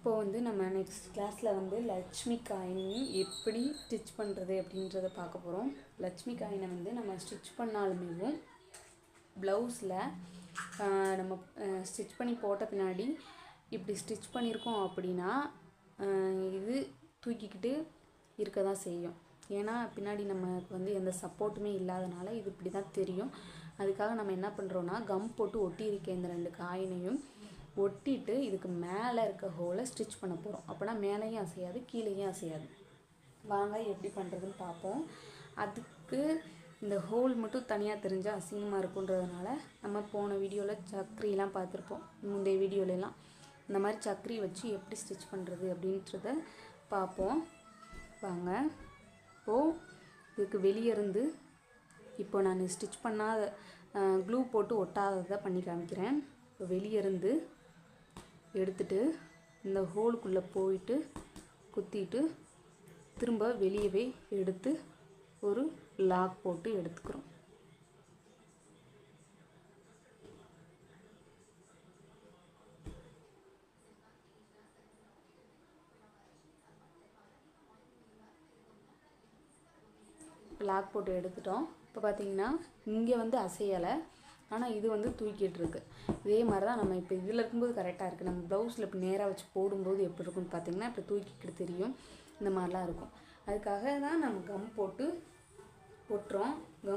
இப்போ வந்து நம்ம நெக்ஸ்ட் கிளாஸில் வந்து லட்சுமி காயின் எப்படி ஸ்டிச் பண்ணுறது அப்படின்றத பார்க்க போகிறோம். லட்சுமி காயினை வந்து நம்ம ஸ்டிச் பண்ணாலுமே ப்ளவுஸில் நம்ம ஸ்டிச் பண்ணி போட்ட பின்னாடி இப்படி ஸ்டிச் பண்ணியிருக்கோம் அப்படின்னா இது தூக்கிக்கிட்டு இருக்க தான் செய்யும். ஏன்னா பின்னாடி நமக்கு வந்து எந்த சப்போர்ட்டுமே இல்லாதனால இது இப்படி தான் தெரியும். அதுக்காக நம்ம என்ன பண்ணுறோன்னா கம் போட்டு ஒட்டியிருக்க இந்த 2 காயினையும் ஒட்டிட்டு இதுக்கு மேலே இருக்க ஹோலை ஸ்டிச் பண்ண போகிறோம். அப்போனா மேலேயும் அசையாது, கீழேயும் அசையாது. வாங்க எப்படி பண்ணுறதுன்னு பார்ப்போம். அதுக்கு இந்த ஹோல் மட்டும் தனியாக தெரிஞ்சால் அசிங்கமாக இருக்குன்றதுனால நம்ம போன வீடியோவில் சக்கரிலாம் பார்த்துருப்போம். முந்தைய வீடியோலலாம் இந்த மாதிரி சக்கரி வச்சு எப்படி ஸ்டிச் பண்ணுறது அப்படின்றத பார்ப்போம். வாங்க. இப்போது இதுக்கு வெளியே இருந்து இப்போ நான் ஸ்டிச் பண்ணாத க்ளூ போட்டு ஒட்டாததை பண்ணி காமிக்கிறேன். இப்போ வெளியே இருந்து எடுத்துட்டு இந்த ஹோலுக்குள்ளே போயிட்டு குத்திட்டு திரும்ப வெளியவே எடுத்து ஒரு லாக் போட்டு எடுத்துக்கிறோம். லாக் போட்டு எடுத்துட்டோம். இப்போ பார்த்தீங்கன்னா இங்கே வந்து அசையலை, ஆனால் இது வந்து தூக்கிட்டு இருக்கு. இதே மாதிரி தான் நம்ம இப்போ இதில் இருக்கும்போது கரெக்டாக இருக்குது. நம்ம ப்ளவுஸில் இப்போ நேராக வச்சு போடும்போது எப்படி இருக்குன்னு பார்த்தீங்கன்னா இப்போ தூக்கிக்கிட்டு தெரியும். இந்த மாதிரிலாம் இருக்கும். அதுக்காக தான் நம்ம கம் போட்டு ஒட்டுறோம். கம்